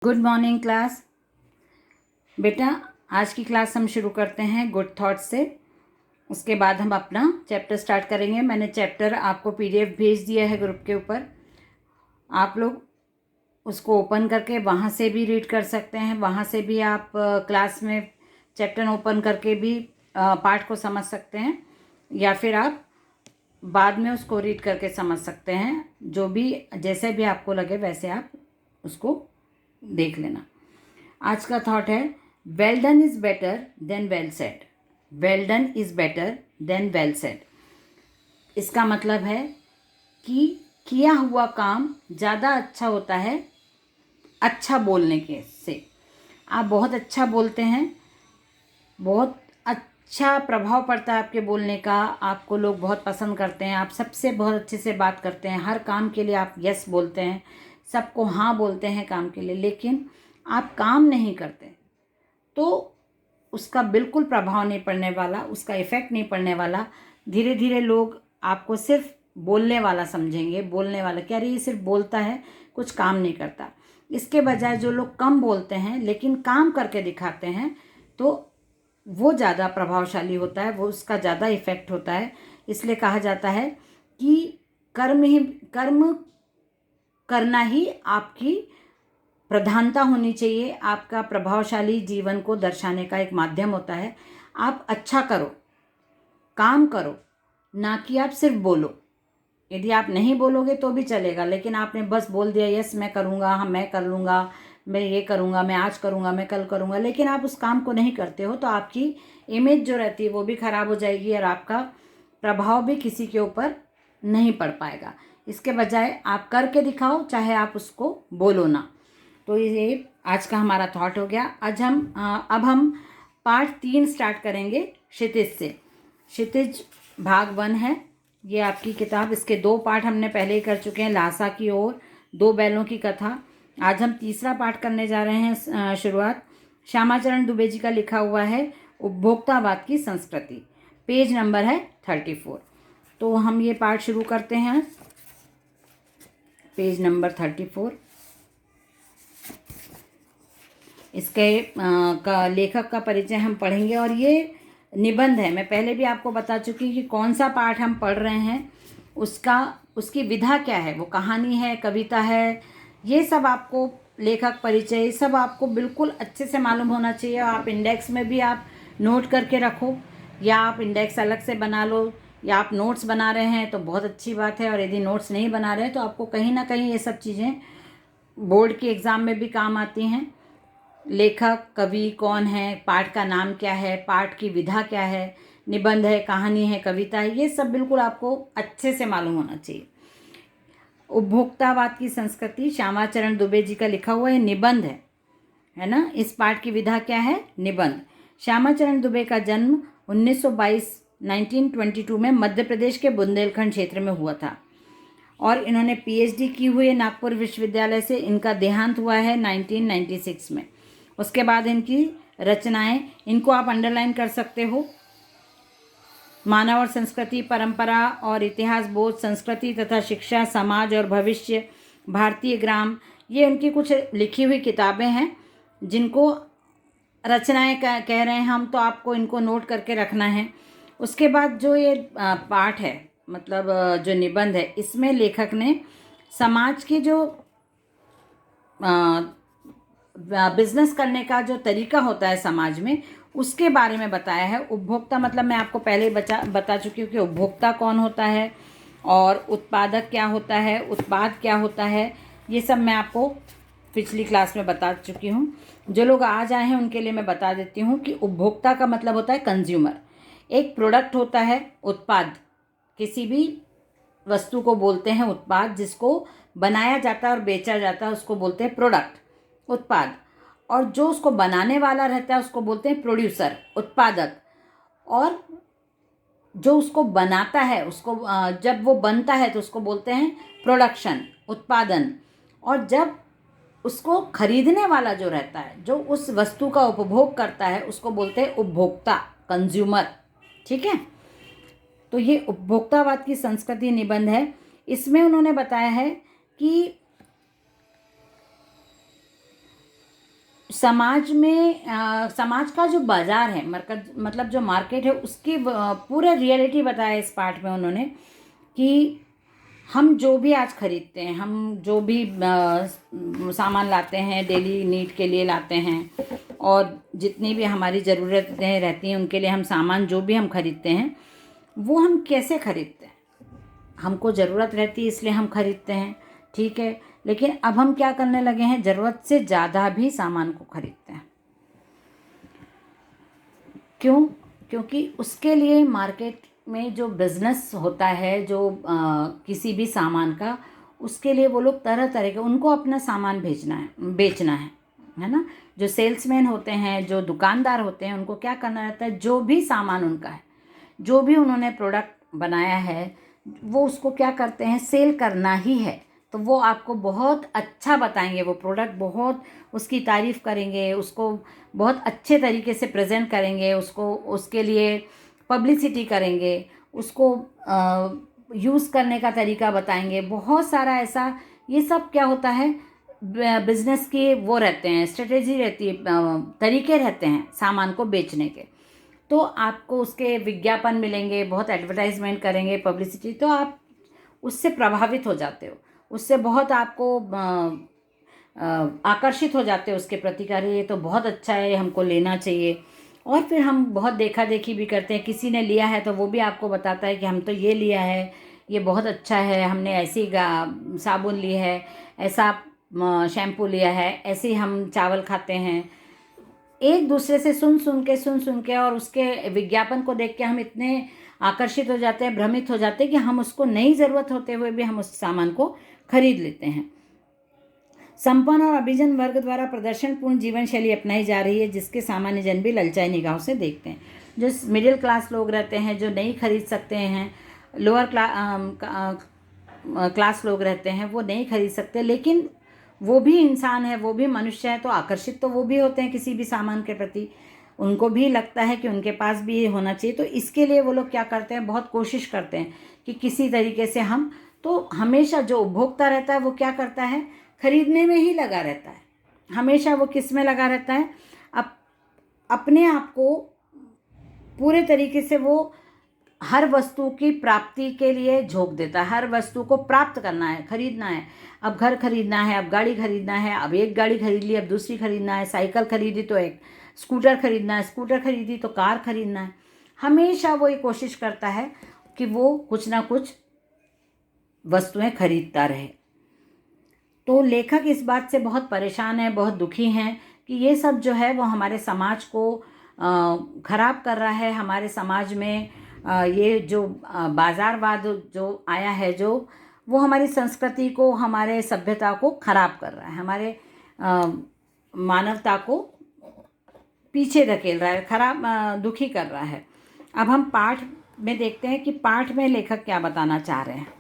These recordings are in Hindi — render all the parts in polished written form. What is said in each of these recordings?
Good morning class. बेटा, आज की क्लास हम शुरू करते हैं गुड थॉट्स से। उसके बाद हम अपना चैप्टर स्टार्ट करेंगे। मैंने चैप्टर आपको पीडीएफ भेज दिया है ग्रुप के ऊपर। आप लोग उसको ओपन करके वहाँ से भी रीड कर सकते हैं। वहाँ से भी आप क्लास में चैप्टर ओपन करके भी पार्ट को समझ सकते हैं, या फिर आप बाद में उसको रीड करके समझ सकते हैं। जो भी जैसे भी आपको लगे वैसे आप उसको देख लेना। आज का थॉट है well done is better than well said. Well done is better than well said. इसका मतलब है कि किया हुआ काम ज़्यादा अच्छा होता है अच्छा बोलने के से। आप बहुत अच्छा बोलते हैं, बहुत अच्छा प्रभाव पड़ता है आपके बोलने का। आपको लोग बहुत पसंद करते हैं, आप सबसे बहुत अच्छे से बात करते हैं, हर काम के लिए आप यस बोलते हैं, सबको हाँ बोलते हैं काम के लिए। लेकिन आप काम नहीं करते तो उसका बिल्कुल प्रभाव नहीं पड़ने वाला, उसका इफ़ेक्ट नहीं पड़ने वाला। धीरे धीरे लोग आपको सिर्फ बोलने वाला समझेंगे। बोलने वाला क्या, ये सिर्फ बोलता है, कुछ काम नहीं करता। इसके बजाय जो लोग कम बोलते हैं लेकिन काम करके दिखाते हैं तो वो ज़्यादा प्रभावशाली होता है, वो उसका ज़्यादा इफ़ेक्ट होता है। इसलिए कहा जाता है कि कर्म करना ही आपकी प्रधानता होनी चाहिए, आपका प्रभावशाली जीवन को दर्शाने का एक माध्यम होता है। आप अच्छा करो, काम करो, ना कि आप सिर्फ बोलो। यदि आप नहीं बोलोगे तो भी चलेगा, लेकिन आपने बस बोल दिया यस मैं करूँगा, हाँ मैं कर लूँगा, मैं ये करूँगा, मैं आज करूँगा, मैं कल करूँगा, लेकिन आप उस काम को नहीं करते हो तो आपकी इमेज जो रहती है वो भी खराब हो जाएगी और आपका प्रभाव भी किसी के ऊपर नहीं पड़ पाएगा। इसके बजाय आप करके दिखाओ, चाहे आप उसको बोलो ना। तो ये आज का हमारा थॉट हो गया। अब हम पार्ट 3 स्टार्ट करेंगे क्षितिज से। क्षितिज भाग 1 है ये आपकी किताब। इसके 2 पार्ट हमने पहले ही कर चुके हैं, लासा की ओर, 2 बैलों की कथा। आज हम तीसरा पार्ट करने जा रहे हैं शुरुआत। श्यामाचरण दुबे जी का लिखा हुआ है उपभोक्तावाद की संस्कृति। पेज नंबर है 34। तो हम ये पार्ट शुरू करते हैं। Page number 34। इसके का लेखक का परिचय हम पढ़ेंगे और ये निबंध है। मैं पहले भी आपको बता चुकी कि कौन सा पाठ हम पढ़ रहे हैं, उसकी विधा क्या है, वो कहानी है, कविता है, ये सब आपको लेखक परिचय, ये सब आपको बिल्कुल अच्छे से मालूम होना चाहिए। आप इंडेक्स में भी आप नोट करके रखो, या आप इंडेक्स अलग से बना लो, या आप नोट्स बना रहे हैं तो बहुत अच्छी बात है। और यदि नोट्स नहीं बना रहे हैं तो आपको कहीं ना कहीं ये सब चीज़ें बोर्ड के एग्ज़ाम में भी काम आती हैं। लेखक कवि कौन है, पाठ का नाम क्या है, पाठ की विधा क्या है, निबंध है, कहानी है, कविता है, ये सब बिल्कुल आपको अच्छे से मालूम होना चाहिए। उपभोक्तावाद की संस्कृति श्यामाचरण दुबे जी का लिखा हुआ है, निबंध है ना। इस पाठ की विधा क्या है, निबंध। श्यामाचरण दुबे का जन्म 1922 में मध्य प्रदेश के बुंदेलखंड क्षेत्र में हुआ था और इन्होंने पीएचडी की हुई है नागपुर विश्वविद्यालय से। इनका देहांत हुआ है 1996 में। उसके बाद इनकी रचनाएं, इनको आप अंडरलाइन कर सकते हो। मानव और संस्कृति, परंपरा और इतिहास बोध, संस्कृति तथा शिक्षा, समाज और भविष्य, भारतीय ग्राम, ये उनकी कुछ लिखी हुई किताबें हैं जिनको रचनाएं कह रहे हैं हम, तो आपको इनको नोट करके रखना है। उसके बाद जो ये पाठ है, मतलब जो निबंध है, इसमें लेखक ने समाज की जो बिजनेस करने का जो तरीका होता है समाज में, उसके बारे में बताया है। उपभोक्ता मतलब मैं आपको पहले बता चुकी हूँ कि उपभोक्ता कौन होता है और उत्पादक क्या होता है, उत्पाद क्या होता है, ये सब मैं आपको पिछली क्लास में बता चुकी हूँ। जो लोग आज आए हैं उनके लिए मैं बता देती हूँ कि उपभोक्ता का मतलब होता है कंज्यूमर। एक प्रोडक्ट होता है उत्पाद, किसी भी वस्तु को बोलते हैं उत्पाद, जिसको बनाया जाता है और बेचा जाता है उसको बोलते हैं प्रोडक्ट, उत्पाद। और जो उसको बनाने वाला रहता है उसको बोलते हैं प्रोड्यूसर, उत्पादक। और जो उसको बनाता है, उसको जब वो बनता है तो उसको बोलते हैं प्रोडक्शन, उत्पादन। और जब उसको खरीदने वाला जो रहता है, जो उस वस्तु का उपभोग करता है, उसको बोलते हैं उपभोक्ता, कंज्यूमर। ठीक है। तो ये उपभोक्तावाद की संस्कृति निबंध है। इसमें उन्होंने बताया है कि समाज में समाज का जो बाज़ार है, मरकज मतलब जो मार्केट है, उसकी पूरा रियलिटी बताया इस पार्ट में उन्होंने कि हम जो भी आज खरीदते हैं, हम जो भी सामान लाते हैं डेली नीड के लिए लाते हैं, और जितनी भी हमारी ज़रूरतें रहती हैं उनके लिए हम सामान जो भी हम खरीदते हैं वो हम कैसे खरीदते हैं। हमको ज़रूरत रहती है इसलिए हम खरीदते हैं, ठीक है, लेकिन अब हम क्या करने लगे हैं, ज़रूरत से ज़्यादा भी सामान को खरीदते हैं। क्यों? क्योंकि उसके लिए मार्केट में जो बिज़नेस होता है, जो किसी भी सामान का, उसके लिए वो लोग तरह तरह के, उनको अपना सामान भेजना है, बेचना है ना। जो सेल्समैन होते हैं, जो दुकानदार होते हैं, उनको क्या करना रहता है, जो भी सामान उनका है, जो भी उन्होंने प्रोडक्ट बनाया है, वो उसको क्या करते हैं, सेल करना ही है। तो वो आपको बहुत अच्छा बताएंगे, वो प्रोडक्ट बहुत उसकी तारीफ़ करेंगे, उसको बहुत अच्छे तरीके से प्रेजेंट करेंगे, उसको उसके लिए पब्लिसिटी करेंगे, उसको यूज़ करने का तरीका बताएंगे, बहुत सारा ऐसा। ये सब क्या होता है, बिजनेस के वो रहते हैं, स्ट्रेटेजी रहती है, तरीके रहते हैं सामान को बेचने के। तो आपको उसके विज्ञापन मिलेंगे, बहुत एडवर्टाइजमेंट करेंगे, पब्लिसिटी, तो आप उससे प्रभावित हो जाते हो, उससे बहुत आपको आकर्षित हो जाते हो उसके प्रति, अरे ये तो बहुत अच्छा है, हमको लेना चाहिए। और फिर हम बहुत देखा देखी भी करते हैं, किसी ने लिया है तो वो भी आपको बताता है कि हम तो ये लिया है, ये बहुत अच्छा है, हमने ऐसी साबुन ली है, ऐसा शैम्पू लिया है, ऐसे ही हम चावल खाते हैं। एक दूसरे से सुन सुन के और उसके विज्ञापन को देख के हम इतने आकर्षित हो जाते हैं, भ्रमित हो जाते हैं कि हम उसको नहीं ज़रूरत होते हुए भी हम उस सामान को खरीद लेते हैं। संपन्न और अभिजन वर्ग द्वारा प्रदर्शनपूर्ण जीवन शैली अपनाई जा रही है, जिसके सामान्य जन भी ललचाई निगाहों से देखते हैं। जो मिडिल क्लास लोग रहते हैं, जो नहीं खरीद सकते हैं, लोअर क्लास लोग रहते हैं, वो नहीं खरीद सकते, लेकिन वो भी इंसान है, वो भी मनुष्य है, तो आकर्षित तो वो भी होते हैं किसी भी सामान के प्रति, उनको भी लगता है कि उनके पास भी ये होना चाहिए। तो इसके लिए वो लोग क्या करते हैं, बहुत कोशिश करते हैं कि किसी तरीके से हम, तो हमेशा जो उपभोक्ता रहता है वो क्या करता है, खरीदने में ही लगा रहता है। हमेशा वो किस में लगा रहता है, अपने आप को पूरे तरीके से वो हर वस्तु की प्राप्ति के लिए झोंक देता है। हर वस्तु को प्राप्त करना है, खरीदना है। अब घर खरीदना है, अब गाड़ी खरीदना है, अब एक गाड़ी खरीद ली, अब दूसरी खरीदना है, साइकिल खरीदी तो एक स्कूटर खरीदना है, स्कूटर खरीदी तो कार खरीदना है। हमेशा वो ये कोशिश करता है कि वो कुछ ना कुछ वस्तुएं खरीदता रहे। तो लेखक इस बात से बहुत परेशान है, बहुत दुखी हैं कि ये सब जो है वो हमारे समाज को खराब कर रहा है। हमारे समाज में ये जो बाज़ारवाद जो आया है, जो वो हमारी संस्कृति को, हमारे सभ्यता को खराब कर रहा है, हमारे मानवता को पीछे धकेल रहा है, खराब दुखी कर रहा है। अब हम पाठ में देखते हैं कि पाठ में लेखक क्या बताना चाह रहे हैं।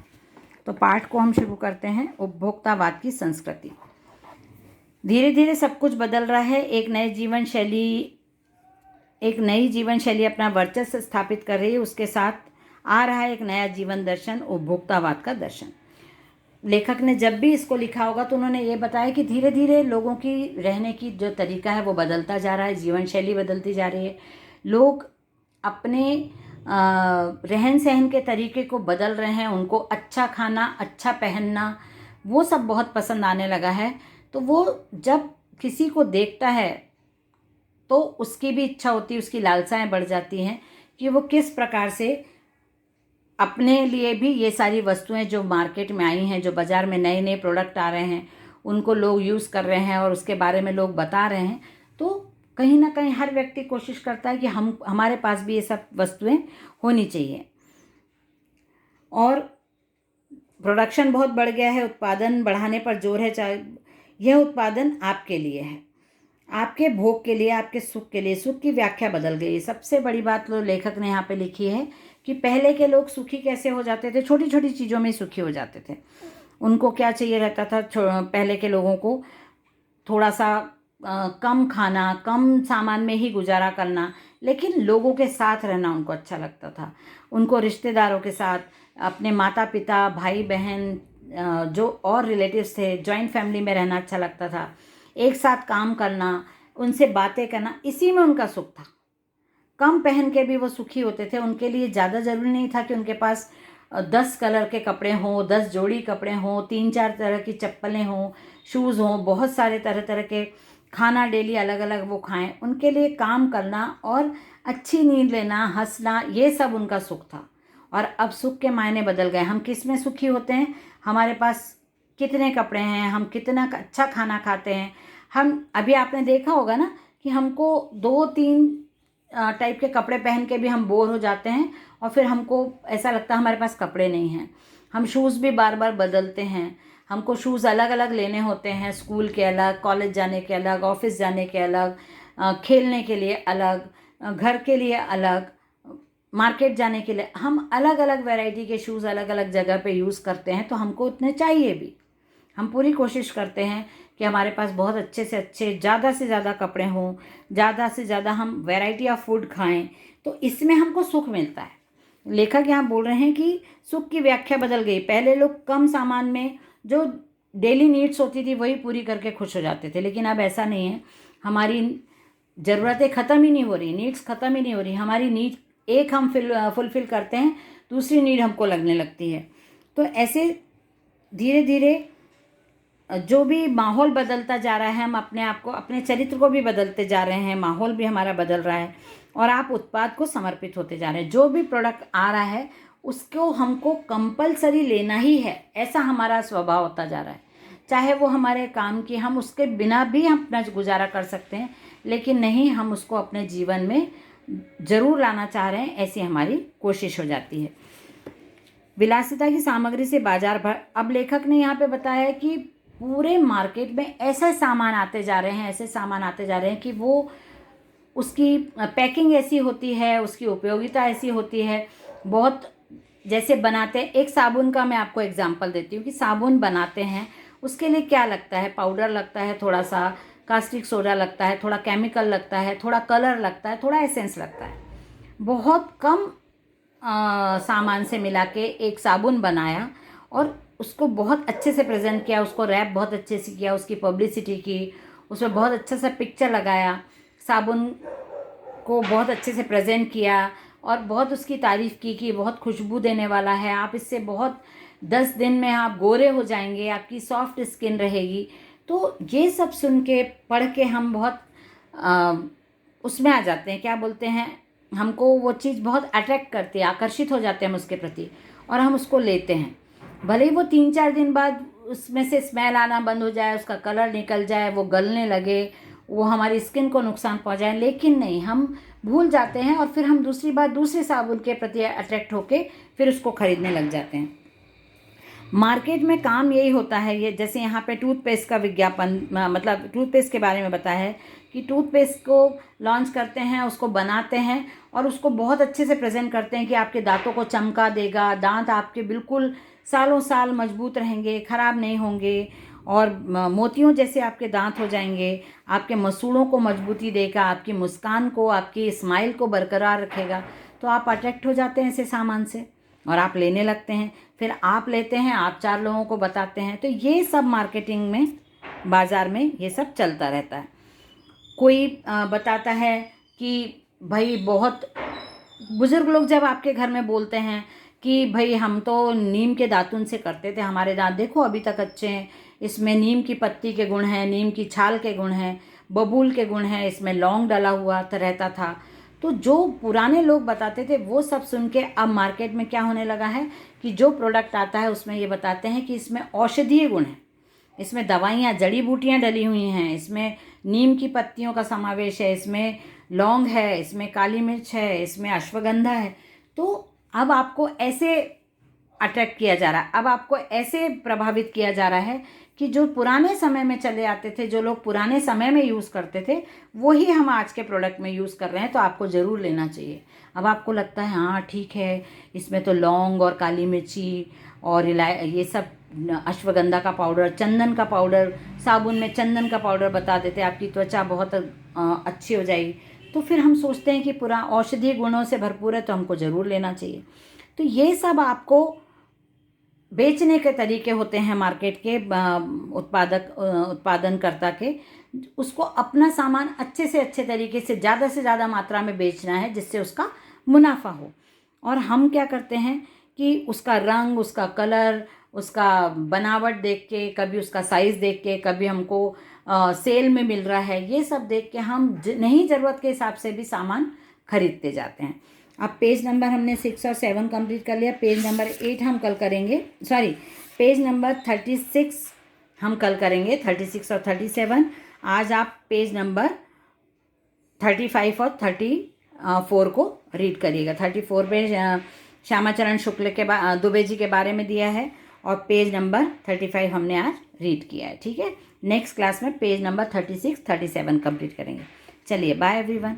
तो पाठ को हम शुरू करते हैं। उपभोक्तावाद की संस्कृति। धीरे धीरे सब कुछ बदल रहा है। एक नई जीवन शैली अपना वर्चस्व स्थापित कर रही है। उसके साथ आ रहा है एक नया जीवन दर्शन, उपभोक्तावाद का दर्शन। लेखक ने जब भी इसको लिखा होगा तो उन्होंने ये बताया कि धीरे धीरे लोगों की रहने की जो तरीका है वो बदलता जा रहा है, जीवन शैली बदलती जा रही है। लोग अपने रहन सहन के तरीके को बदल रहे हैं। उनको अच्छा खाना, अच्छा पहनना, वो सब बहुत पसंद आने लगा है। तो वो जब किसी को देखता है तो उसकी भी इच्छा होती है, उसकी लालसाएं बढ़ जाती हैं कि वो किस प्रकार से अपने लिए भी ये सारी वस्तुएं जो मार्केट में आई हैं, जो बाज़ार में नए नए प्रोडक्ट आ रहे हैं, उनको लोग यूज़ कर रहे हैं और उसके बारे में लोग बता रहे हैं। तो कहीं ना कहीं हर व्यक्ति कोशिश करता है कि हमारे पास भी ये सब वस्तुएं होनी चाहिए। और प्रोडक्शन बहुत बढ़ गया है, उत्पादन बढ़ाने पर जोर है। चाहे यह उत्पादन आपके लिए है, आपके भोग के लिए, आपके सुख के लिए। सुख की व्याख्या बदल गई है। सबसे बड़ी बात तो लेखक ने यहाँ पे लिखी है कि पहले के लोग सुखी कैसे हो जाते थे, छोटी छोटी चीज़ों में सुखी हो जाते थे। उनको क्या चाहिए रहता था, पहले के लोगों को थोड़ा सा कम खाना, कम सामान में ही गुजारा करना, लेकिन लोगों के साथ रहना उनको अच्छा लगता था। उनको रिश्तेदारों के साथ, अपने माता पिता, भाई बहन, जो और रिलेटिव्स थे, जॉइंट फैमिली में रहना अच्छा लगता था। एक साथ काम करना, उनसे बातें करना, इसी में उनका सुख था। कम पहन के भी वो सुखी होते थे। उनके लिए ज़्यादा ज़रूरी नहीं था कि उनके पास 10 कलर के कपड़े हों, 10 जोड़ी कपड़े हों, 3-4 तरह की चप्पलें हों, शूज़ हों, बहुत सारे तरह तरह के खाना डेली अलग अलग वो खाएं। उनके लिए काम करना और अच्छी नींद लेना, हंसना, ये सब उनका सुख था। और अब सुख के मायने बदल गए। हम किस में सुखी होते हैं? हमारे पास कितने कपड़े हैं, हम कितना अच्छा खाना खाते हैं। हम अभी आपने देखा होगा ना कि हमको 2-3 टाइप के कपड़े पहन के भी हम बोर हो जाते हैं और फिर हमको ऐसा लगता है हमारे पास कपड़े नहीं हैं। हम शूज़ भी बार बार बदलते हैं। हमको शूज़ अलग अलग लेने होते हैं, स्कूल के अलग, कॉलेज जाने के अलग, ऑफिस जाने के अलग, खेलने के लिए अलग, घर के लिए अलग, मार्केट जाने के लिए। हम अलग अलग वैरायटी के शूज़ अलग अलग जगह पे यूज़ करते हैं, तो हमको उतने चाहिए भी। हम पूरी कोशिश करते हैं कि हमारे पास बहुत अच्छे से ज़्यादा कपड़े हों, ज़्यादा से ज़्यादा हम वैरायटी ऑफ फूड खाएं, तो इसमें हमको सुख मिलता है। लेखक यहाँ बोल रहे हैं कि सुख की व्याख्या बदल गई। पहले लोग कम सामान में जो डेली नीड्स होती थी वही पूरी करके खुश हो जाते थे, लेकिन अब ऐसा नहीं है। हमारी ज़रूरतें ख़त्म ही नहीं हो रही, नीड्स ख़त्म ही नहीं हो रही। हमारी नीड एक हम फुलफ़िल करते हैं, दूसरी नीड हमको लगने लगती है। तो ऐसे धीरे धीरे जो भी माहौल बदलता जा रहा है, हम अपने आप को, अपने चरित्र को भी बदलते जा रहे हैं, माहौल भी हमारा बदल रहा है और आप उत्पाद को समर्पित होते जा रहे हैं। जो भी प्रोडक्ट आ रहा है उसको हमको कंपलसरी लेना ही है, ऐसा हमारा स्वभाव होता जा रहा है। चाहे वो हमारे काम की, हम उसके बिना भी हम अपना गुजारा कर सकते हैं, लेकिन नहीं, हम उसको अपने जीवन में ज़रूर लाना चाह रहे हैं, ऐसी हमारी कोशिश हो जाती है। विलासिता की सामग्री से बाजार भर। अब लेखक ने यहाँ पे बताया कि पूरे मार्केट में ऐसे सामान आते जा रहे हैं, ऐसे सामान आते जा रहे हैं कि वो, उसकी पैकिंग ऐसी होती है, उसकी उपयोगिता ऐसी होती है। बहुत जैसे बनाते हैं, एक साबुन का मैं आपको एग्जांपल देती हूँ कि साबुन बनाते हैं, उसके लिए क्या लगता है? पाउडर लगता है, थोड़ा सा कास्टिक सोडा लगता है, थोड़ा केमिकल लगता है, थोड़ा कलर लगता है, थोड़ा एसेंस लगता है। बहुत कम सामान से मिला के एक साबुन बनाया और उसको बहुत अच्छे से प्रेजेंट किया, उसको रैप बहुत अच्छे से किया, उसकी पब्लिसिटी की, उसमें बहुत अच्छा सा पिक्चर लगाया, साबुन को बहुत अच्छे से प्रेजेंट किया और बहुत उसकी तारीफ़ की कि बहुत खुशबू देने वाला है, आप इससे बहुत 10 दिन में आप गोरे हो जाएंगे, आपकी सॉफ्ट स्किन रहेगी। तो ये सब सुन के, पढ़ के हम बहुत उसमें आ जाते हैं, क्या बोलते हैं, हमको वो चीज़ बहुत अट्रैक्ट करती है, आकर्षित हो जाते हैं हम उसके प्रति और हम उसको लेते हैं। भले ही वो 3-4 दिन बाद उसमें से स्मेल आना बंद हो जाए, उसका कलर निकल जाए, वो गलने लगे, वो हमारी स्किन को नुकसान पहुंचाए, लेकिन नहीं, हम भूल जाते हैं और फिर हम दूसरी बार दूसरे साबुन के प्रति अट्रैक्ट होके फिर उसको खरीदने लग जाते हैं। मार्केट में काम यही होता है। ये जैसे यहाँ पे टूथपेस्ट का विज्ञापन, मतलब टूथपेस्ट के बारे में बताया है कि टूथपेस्ट को लॉन्च करते हैं, उसको बनाते हैं और उसको बहुत अच्छे से प्रेजेंट करते हैं कि आपके दांतों को चमका देगा, दांत आपके बिल्कुल सालों साल मजबूत रहेंगे, ख़राब नहीं होंगे और मोतियों जैसे आपके दांत हो जाएंगे, आपके मसूड़ों को मजबूती देगा, आपकी मुस्कान को, आपकी स्माइल को बरकरार रखेगा। तो आप अट्रैक्ट हो जाते हैं ऐसे सामान से और आप लेने लगते हैं। फिर आप लेते हैं, आप 4 लोगों को बताते हैं। तो ये सब मार्केटिंग में, बाज़ार में ये सब चलता रहता है। कोई बताता है कि भाई, बहुत बुज़ुर्ग लोग जब आपके घर में बोलते हैं कि भाई हम तो नीम के दातुन से करते थे, हमारे दांत देखो अभी तक अच्छे हैं, इसमें नीम की पत्ती के गुण हैं, नीम की छाल के गुण हैं, बबूल के गुण हैं, इसमें लौंग डला हुआ रहता था। तो जो पुराने लोग बताते थे वो सब सुन के अब मार्केट में क्या होने लगा है कि जो प्रोडक्ट आता है उसमें ये बताते हैं कि इसमें औषधीय गुण है, इसमें दवाइयाँ, जड़ी बूटियाँ डली हुई हैं, इसमें नीम की पत्तियों का समावेश है, इसमें लौंग है, इसमें काली मिर्च है, इसमें अश्वगंधा है। तो अब आपको ऐसे अट्रैक्ट किया जा रहा है, अब आपको ऐसे प्रभावित किया जा रहा है कि जो पुराने समय में चले आते थे, जो लोग पुराने समय में यूज़ करते थे, वही हम आज के प्रोडक्ट में यूज़ कर रहे हैं। तो आपको ज़रूर लेना चाहिए। अब आपको लगता है हाँ ठीक है, इसमें तो लौंग और काली मिर्ची और ये सब, अश्वगंधा का पाउडर, चंदन का पाउडर, साबुन में चंदन का पाउडर बता देते, आपकी त्वचा बहुत अच्छी हो जाएगी। तो फिर हम सोचते हैं कि पूरा औषधीय गुणों से भरपूर है, तो हमको ज़रूर लेना चाहिए। तो ये सब आपको बेचने के तरीके होते हैं मार्केट के उत्पादनकर्ता के, उसको अपना सामान अच्छे से अच्छे तरीके से ज़्यादा मात्रा में बेचना है जिससे उसका मुनाफा हो। और हम क्या करते हैं कि उसका रंग, उसका कलर, उसका बनावट देख के, कभी उसका साइज़ देख के, कभी हमको सेल में मिल रहा है, ये सब देख के हम नहीं ज़रूरत के हिसाब से भी सामान खरीदते जाते हैं। अब पेज नंबर हमने 6 और 7 कंप्लीट कर लिया। पेज नंबर 8 हम कल करेंगे, सॉरी पेज नंबर 36 हम कल करेंगे, 36 और 37। आज आप पेज नंबर 35 और 34 को रीड करिएगा। 34 पे श्यामाचरण शुक्ल के दुबे जी के बारे में दिया है और पेज नंबर 35 हमने आज रीड किया है। ठीक है, नेक्स्ट क्लास में पेज नंबर 36, 37 कंप्लीट करेंगे। चलिए, बाय एवरीवन।